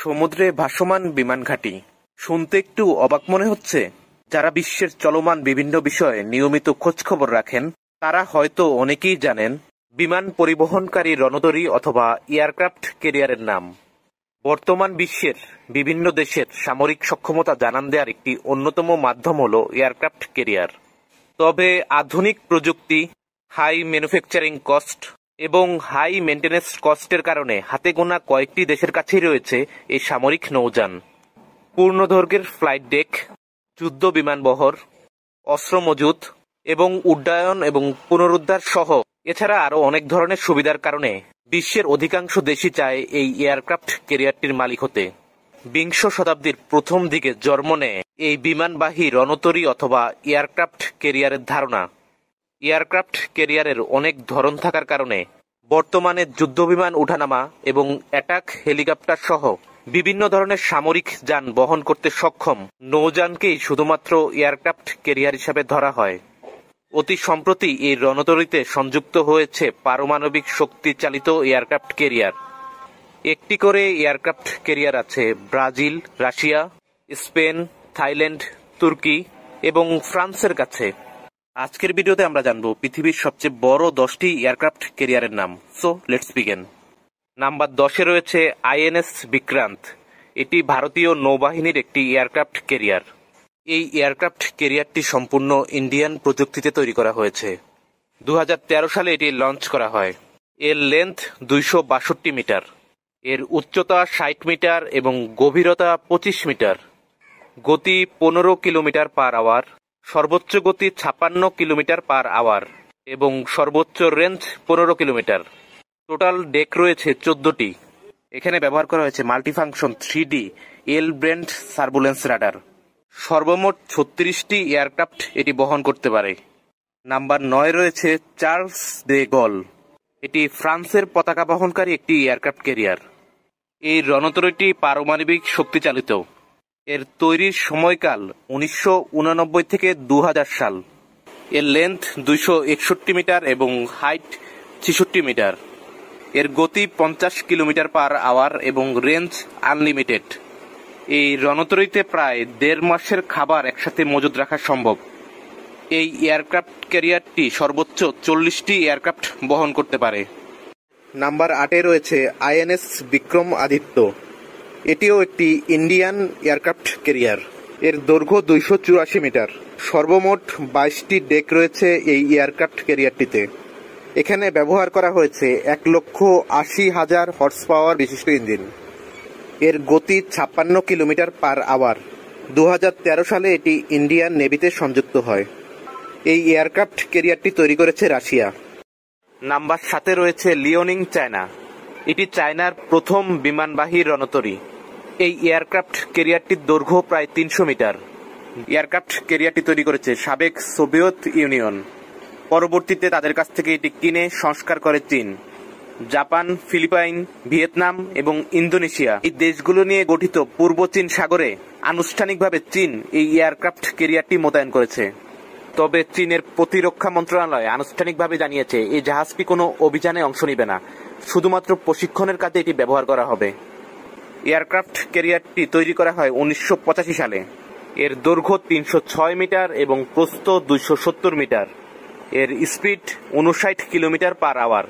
সমুদ্রে ভাসমান বিমান ঘাঁটি শুনতে একটু অবাক মনে হচ্ছে। যারা বিশ্বের চলমান বিভিন্ন বিষয়ে নিয়মিত খোঁজখবর রাখেন তারা হয়তো অনেকেই জানেন বিমান পরিবহনকারী রণতরী অথবা এয়ারক্রাফট ক্যারিয়ারের নাম। বর্তমান বিশ্বের বিভিন্ন দেশের সামরিক সক্ষমতা জানান দেওয়ার একটি অন্যতম মাধ্যম হল এয়ারক্রাফট ক্যারিয়ার। তবে আধুনিক প্রযুক্তি, হাই ম্যানুফ্যাকচারিং কস্ট এবং হাই মেনটেন্যান্স কস্টের কারণে হাতে গোনা কয়েকটি দেশের কাছেই রয়েছে এই সামরিক নৌযান। পূর্ণদৈর্ঘ্যের ফ্লাইট ডেক, যুদ্ধ বিমানবহর, অস্ত্র মজুত এবং উড্ডয়ন এবং পুনরুদ্ধার সহ এছাড়া আরও অনেক ধরনের সুবিধার কারণে বিশ্বের অধিকাংশ দেশই চায় এই এয়ারক্রাফট ক্যারিয়ারটির মালিক হতে। বিংশ শতাব্দীর প্রথম দিকে জন্ম নেয় এই বিমানবাহী রণতরী অথবা এয়ারক্রাফট ক্যারিয়ারের ধারণা। এয়ারক্রাফট ক্যারিয়ারের অনেক ধরন থাকার কারণে বর্তমানে যুদ্ধবিমান ওঠানামা এবং অ্যাটাক হেলিকপ্টার সহ বিভিন্ন ধরনের সামরিক যান বহন করতে সক্ষম নৌযানকেই শুধুমাত্র এয়ারক্রাফট ক্যারিয়ার হিসাবে ধরা হয়। অতি সম্প্রতি এই রণতরীতে সংযুক্ত হয়েছে পারমাণবিক শক্তি চালিত এয়ারক্রাফট ক্যারিয়ার। একটি করে এয়ারক্রাফট ক্যারিয়ার আছে ব্রাজিল, রাশিয়া, স্পেন, থাইল্যান্ড, তুর্কি এবং ফ্রান্সের কাছে। আজকের ভিডিওতে আমরা জানবো পৃথিবীর সবচেয়ে বড় 10টি এয়ারক্রাফট ক্যারিয়ারের নাম। So let's begin. নাম্বার 10-এ রয়েছে আইএনএস বিক্রান্ত। এটি ভারতীয় নৌবাহিনীর একটি এয়ারক্রাফট ক্যারিয়ার। এই এয়ারক্রাফট ক্যারিয়ারটি সম্পূর্ণ ইন্ডিয়ান প্রযুক্তিতে তৈরি করা হয়েছে। 2013 সালে এটি লঞ্চ করা হয়। এর লেন্থ 262 মিটার, এর উচ্চতা 60 মিটার এবং গভীরতা 25 মিটার। গতি 15 কিলোমিটার পার আওয়ার, সর্বোচ্চ গতি 56 কিলোমিটার পার আওয়ার এবং সর্বোচ্চ রেঞ্জ 15 কিলোমিটার। টোটাল ডেক রয়েছে 14টি। এখানে ব্যবহার করা হয়েছে মাল্টিফাংশন 3D এল ব্র্যান্ড সার্ভুলেন্স রাডার। সর্বমোট 36টি এয়ারক্রাফট এটি বহন করতে পারে। নাম্বার 9 রয়েছে চার্লস দে গল। এটি ফ্রান্সের পতাকা বহনকারী একটি এয়ারক্রাফট ক্যারিয়ার। এই রণতরীটি পারমাণবিক শক্তি চালিত। এর তৈরির সময়কাল 1989 থেকে 2000 সাল। এর লেন্থ 261 মিটার এবং হাইট 66 মিটার। এর গতি 50 কিলোমিটার পার আওয়ার এবং রেঞ্জ আনলিমিটেড। এই রণতরীতে প্রায় 1.5 মাসের খাবার একসাথে মজুদ রাখা সম্ভব। এই এয়ারক্রাফট ক্যারিয়ারটি সর্বোচ্চ 40টি এয়ারক্রাফট বহন করতে পারে। নাম্বার 8-এ রয়েছে আইএনএস বিক্রম আদিত্য। এটিও একটি ইন্ডিয়ান এয়ারক্রাফট ক্যারিয়ার। এর দৈর্ঘ্য 284 মিটার। সর্বমোট 22টি ডেক রয়েছে এই এয়ারক্রাফট ক্যারিয়ারটিতে। এখানে ব্যবহার করা হয়েছে 1,80,000 হর্স পাওয়ার বিশিষ্ট ইঞ্জিন। এর গতি 56 কিলোমিটার পার আওয়ার। 2013 সালে এটি ইন্ডিয়ান নেভিতে সংযুক্ত হয়। এই এয়ারক্রাফট ক্যারিয়ারটি তৈরি করেছে রাশিয়া। নাম্বার 7-এ রয়েছে লিওনিং চায়না। এটি চায়নার প্রথম বিমানবাহী রণতরী। এই এয়ারক্রাফট ক্যারিয়ারটির দৈর্ঘ্য প্রায় 300 মিটার। এয়ারক্রাফট ক্যারিয়ারটি তৈরি করেছে সাবেক সোভিয়েত ইউনিয়ন। পরবর্তীতে তাদের কাছ থেকে এটি কিনে সংস্কার করে চীন। জাপান, ফিলিপাইন, ভিয়েতনাম এবং ইন্দোনেশিয়া এই দেশগুলো নিয়ে গঠিত পূর্ব চীন সাগরে আনুষ্ঠানিকভাবে চীন এই এয়ারক্রাফট ক্যারিয়ারটি মোতায়েন করেছে। তবে চীনের প্রতিরক্ষা মন্ত্রণালয় আনুষ্ঠানিকভাবে জানিয়েছে এই জাহাজটি কোনো অভিযানে অংশ নেবে না, শুধুমাত্র প্রশিক্ষণের কাজে এটি ব্যবহার করা হবে। এয়ারক্রাফট ক্যারিয়ারটি তৈরি করা হয় 1985 সালে। এর দৈর্ঘ্য 306 মিটার এবং প্রস্থ 270 মিটার। এর স্পিড 59 কিলোমিটার পার আওয়ার।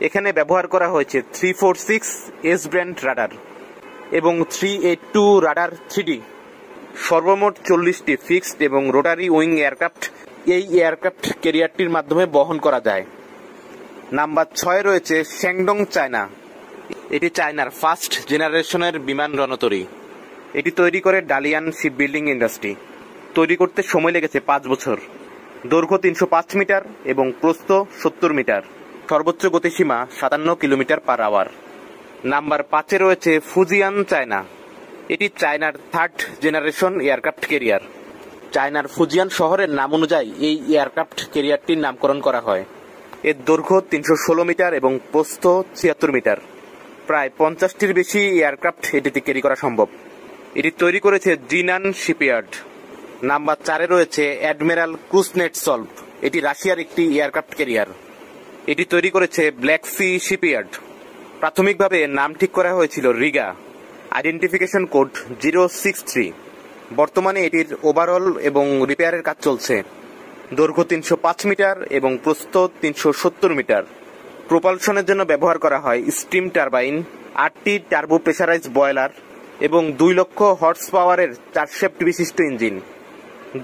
এখানে ব্যবহার করা হয়েছে 346 এস ব্র্যান্ড রাডার এবং 382 রাডার 3D। সর্বমোট 40টি ফিক্সড এবং রোটারি উইং এয়ারক্রাফট এই এয়ারক্রাফট ক্যারিয়ারটির মাধ্যমে বহন করা যায়। নাম্বার 6-এ রয়েছে শ্যাংডং চায়না। এটি চায়নার ফার্স্ট জেনারেশনের বিমান রণতরী। এটি তৈরি করে ডালিয়ান শিপ বিল্ডিং ইন্ডাস্ট্রি। তৈরি করতে সময় লেগেছে 5 বছর। দৈর্ঘ্য 305 মিটার এবং প্রস্থ 70 মিটার। সর্বোচ্চ গতিসীমা 57 কিলোমিটার পার আওয়ার। নাম্বার 5-এ রয়েছে ফুজিয়ান চায়না। এটি চায়নার থার্ড জেনারেশন এয়ারক্রাফট ক্যারিয়ার। চায়নার ফুজিয়ান শহরের নাম অনুযায়ী এই এয়ারক্রাফট ক্যারিয়ারটির নামকরণ করা হয়। এর দৈর্ঘ্য 316 মিটার এবং প্রস্থ 76 মিটার। প্রায় 50টির বেশি এয়ারক্রাফট এটিতে ক্যারি করা সম্ভব। এটি তৈরি করেছে জিনান শিপইয়ার্ড। নাম্বার 4-এ রয়েছে অ্যাডমিরাল কুজনেটসভ। এটি রাশিয়ার একটি এয়ারক্রাফট ক্যারিয়ার। এটি তৈরি করেছে ব্ল্যাক সি শিপইয়ার্ড। প্রাথমিকভাবে নাম ঠিক করা হয়েছিল রিগা। Identification code 063। বর্তমানে এটির ওভারঅল এবং রিপেয়ারের কাজ চলছে। দৈর্ঘ্য 305 মিটার এবং প্রস্থ 370 মিটার। প্রপালশনের জন্য ব্যবহার করা হয় স্টিম টারবাইন, 8টি টার্বো প্রেসারাইজ বয়লার এবং 2 লক্ষ হর্স পাওয়ারের 4 শ্যাফট বিশিষ্ট ইঞ্জিন।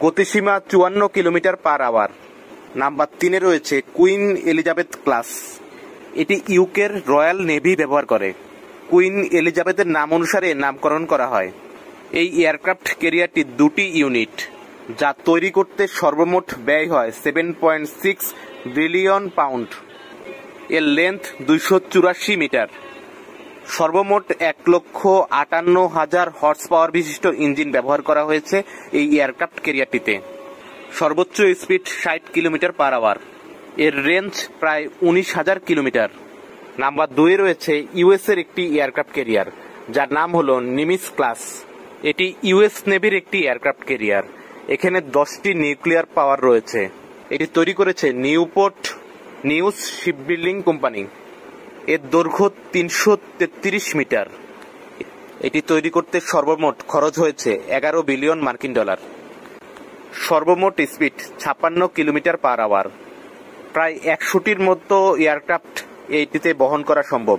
গতিসীমা 54 কিলোমিটার পার আওয়ার। নাম্বার 3-এ রয়েছে কুইন এলিজাবেথ ক্লাস। এটি ইউকের রয়্যাল নেভি ব্যবহার করে। কুইন এলিজাবেথের নাম অনুসারে নামকরণ করা হয়। এই এয়ারক্রাফট ক্যারিয়ারটি 2টি ইউনিট, যা তৈরি করতে সর্বমোট ব্যয় হয় 7.6 বিলিয়ন পাউন্ড। এর লেন্থ 284 মিটার। সর্বমোট 1,58,000 হর্স পাওয়ার বিশিষ্ট ইঞ্জিন ব্যবহার করা হয়েছে এই এয়ারক্রাফট ক্যারিয়ারটিতে। সর্বোচ্চ স্পিড 60 কিলোমিটার পার আওয়ার। এর রেঞ্জ প্রায় 19,000 কিলোমিটার। নাম্বার 2-এ রয়েছে ইউএসের একটি এয়ারক্রাফট ক্যারিয়ার, যার নাম হলো নিমিস ক্লাস। এটি ইউএস নেভির একটি এয়ারক্রাফট ক্যারিয়ার। এখানে 10টি নিউক্লিয়ার পাওয়ার রয়েছে। এটি তৈরি করেছে নিউপোর্ট নিউজ শিপবিল্ডিং কোম্পানি। এর দৈর্ঘ্য 333 মিটার। এটি তৈরি করতে সর্বমোট খরচ হয়েছে 11 বিলিয়ন মার্কিন ডলার। সর্বমোট স্পিড 56 কিলোমিটার পার আওয়ার। প্রায় 100টির মতো এয়ারক্রাফট এইটিতে বহন করা সম্ভব।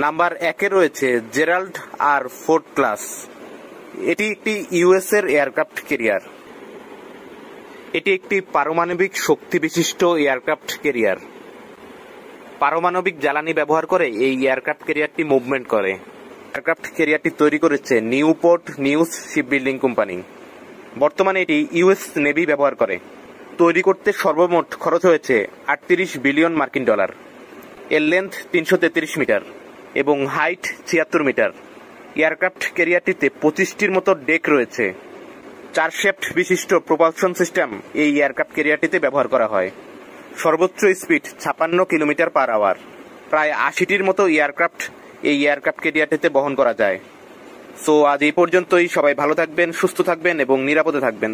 নাম্বার 1-এ রয়েছে জেরাল্ড আর ফোর্ড ক্লাস। এটি একটি ইউএসের এয়ারক্রাফট ক্যারিয়ার। এটি একটি পারমাণবিক শক্তি বিশিষ্ট এয়ারক্রাফট ক্যারিয়ার। পারমাণবিক জ্বালানি ব্যবহার করে এই এয়ারক্রাফট ক্যারিয়ারটি মুভমেন্ট করে। এয়ারক্রাফট ক্যারিয়ারটি তৈরি করেছে নিউপোর্ট নিউজ শিপবিল্ডিং কোম্পানি। বর্তমানে এটি ইউএস নেভি ব্যবহার করে। তৈরি করতে সর্বমোট খরচ হয়েছে 38 বিলিয়ন মার্কিন ডলার। এর লেন্থ 333 মিটার এবং হাইট 76 মিটার। এয়ারক্রাফট ক্যারিয়ারটিতে 25টির মতো ডেক রয়েছে। 4 শ্যাফট বিশিষ্ট প্রপালশন সিস্টেম এই এয়ারক্রাফট ক্যারিয়ারটিতে ব্যবহার করা হয়। সর্বোচ্চ স্পিড 56 কিলোমিটার পার আওয়ার। প্রায় 80টির মতো এয়ারক্রাফট এই এয়ারক্রাফট ক্যারিয়ারটিতে বহন করা যায়। সো আজ এই পর্যন্তই। সবাই ভালো থাকবেন, সুস্থ থাকবেন এবং নিরাপদে থাকবেন।